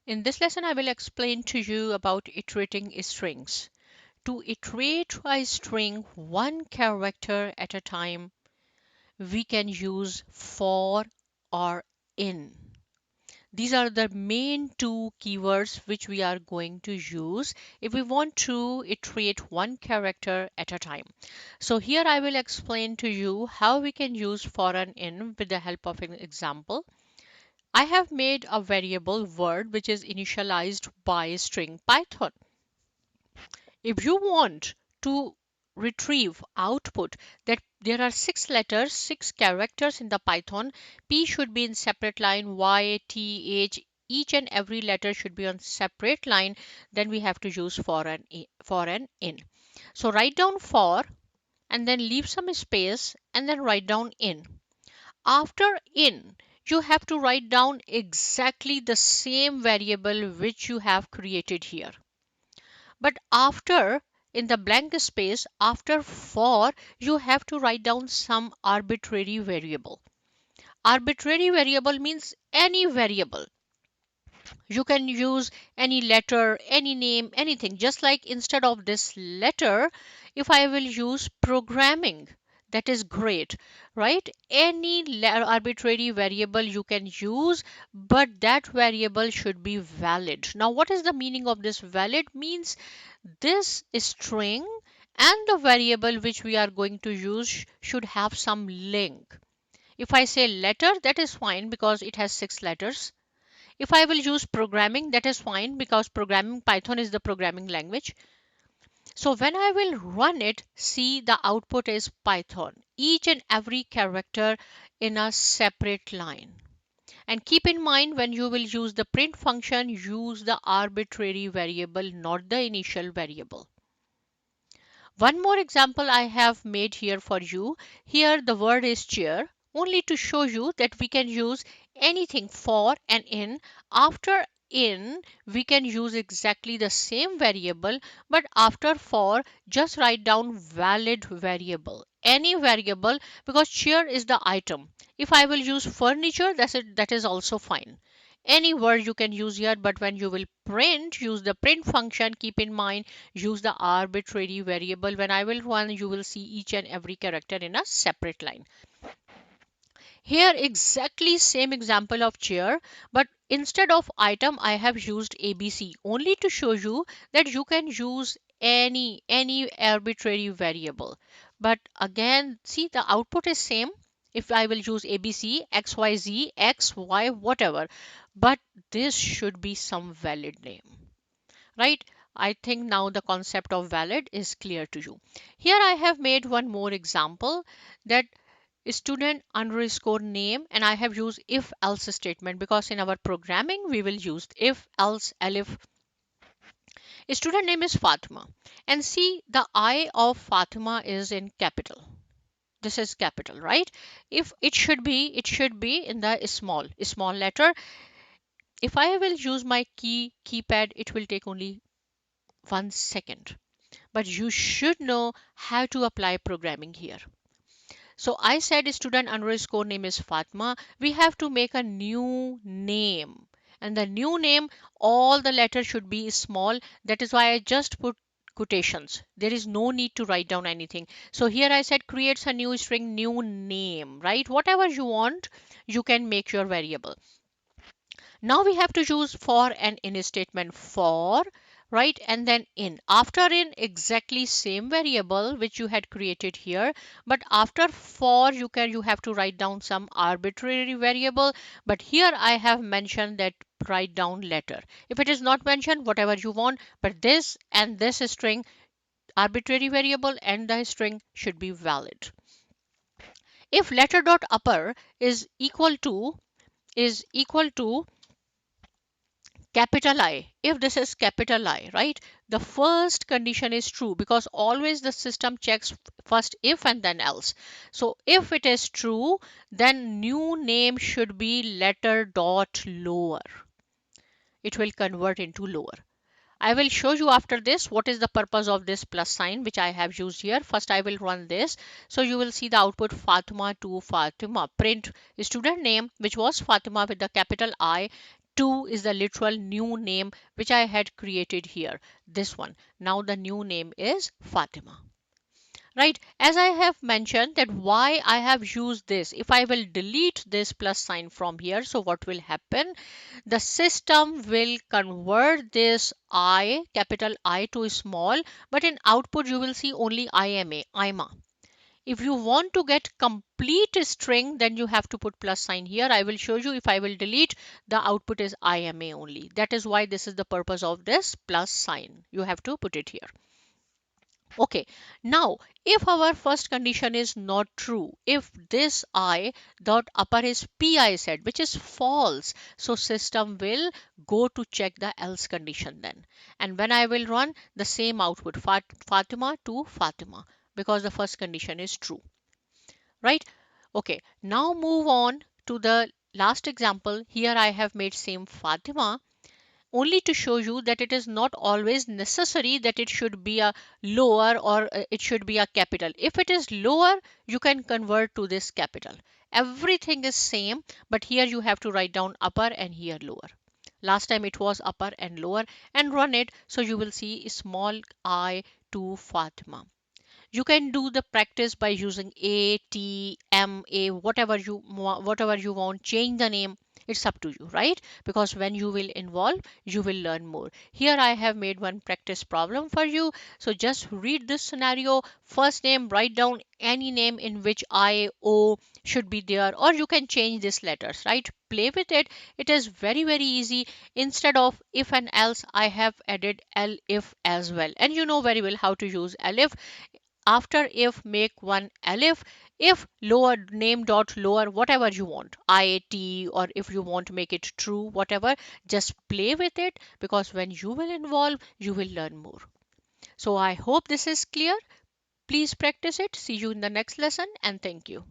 In this lesson, I will explain to you about iterating strings. To iterate a string one character at a time, we can use for or in. These are the main two keywords which we are going to use if we want to iterate one character at a time. So here I will explain to you how we can use for and in with the help of an example. I have made a variable word which is initialized by string Python. If you want to retrieve output that there are 6 letters, 6 characters in the Python, P should be in separate line, Y, T, H, each and every letter should be on separate line, then we have to use for and in. So write down for and then leave some space and then write down in. After in, you have to write down exactly the same variable which you have created here. But after, in the blank space, after for, you have to write down some arbitrary variable. Arbitrary variable means any variable. You can use any letter, any name, anything. Just like instead of this letter, if I will use programming, that is great, right? Any arbitrary variable you can use, but that variable should be valid. Now, what is the meaning of this valid? Means this string and the variable which we are going to use should have some link. If I say letter, that is fine because it has 6 letters. If I will use programming, that is fine because programming Python is the programming language. So when I will run it, see the output is Python. Each and every character in a separate line. And keep in mind when you will use the print function, use the arbitrary variable, not the initial variable. One more example I have made here for you. Here the word is chair, only to show you that we can use anything for and in. After in, we can use exactly the same variable, but after for, just write down valid variable. Any variable, because chair is the item. If I will use furniture, that is also fine. Any word you can use here, but when you will print, use the print function. Keep in mind, use the arbitrary variable. When I will run, you will see each and every character in a separate line. Here exactly same example of chair, but instead of item I have used ABC only to show you that you can use any arbitrary variable. But again, see the output is same. If I will use ABC, XYZ, XY, whatever, but this should be some valid name, right? I think now the concept of valid is clear to you. Here I have made one more example, that student underscore name, and I have used if else statement because in our programming we will use if else elif. Student name is Fatima, and see the I of Fatima is in capital. This is capital, right? If it should be in the small letter. If I will use my keypad, it will take only 1 second, but you should know how to apply programming here. So I said student underscore name is Fatma. We have to make a new name. And the new name, all the letters should be small. That is why I just put quotations. There is no need to write down anything. So here I said creates a new string, new name, right? Whatever you want, you can make your variable. Now we have to use for and in statement. For, right, and then in. After in, exactly same variable which you had created here, but after for, you have to write down some arbitrary variable. But here I have mentioned that write down letter. If it is not mentioned, whatever you want, but this and this string, arbitrary variable and the string should be valid. If letter dot upper is equal to capital I, if this is capital I, right, the first condition is true because always the system checks first if and then else. So if it is true, then new name should be letter dot lower. It will convert into lower. I will show you after this what is the purpose of this plus sign which I have used here. First I will run this. So you will see the output Fatima to Fatima. Print student name which was Fatima with the capital I 2 is the literal new name which I had created here. This one. Now the new name is Fatima. Right, as I have mentioned that why I have used this. If I will delete this plus sign from here, so what will happen? The system will convert this I, capital I, to small, but in output you will see only IMA. If you want to get complete string, then you have to put plus sign here. I will show you. If I will delete, the output is IMA only. That is why this is the purpose of this plus sign. You have to put it here. Okay, now if our first condition is not true, if this I dot upper is pi set, which is false, so system will go to check the else condition then. And when I will run the same output, Fatima to Fatima, because the first condition is true, right? Okay, now move on to the last example. Here I have made same Fatima only to show you that it is not always necessary that it should be a lower or it should be a capital. If it is lower, you can convert to this capital. Everything is same, but here you have to write down upper and here lower. Last time it was upper and lower, and run it, so you will see small I to Fatima. You can do the practice by using A, T, M, A, whatever you want. Change the name. It's up to you, right? Because when you will involve, you will learn more. Here I have made one practice problem for you. So just read this scenario. First name, write down any name in which I, O should be there, or you can change these letters, right? Play with it. It is very, very easy. Instead of if and else, I have added elif as well. And you know very well how to use elif. After if, make one elif. If lower, name dot lower, whatever you want, IAT, or if you want to make it true, whatever, just play with it, because when you will involve, you will learn more. So I hope this is clear. Please practice it. See you in the next lesson, and thank you.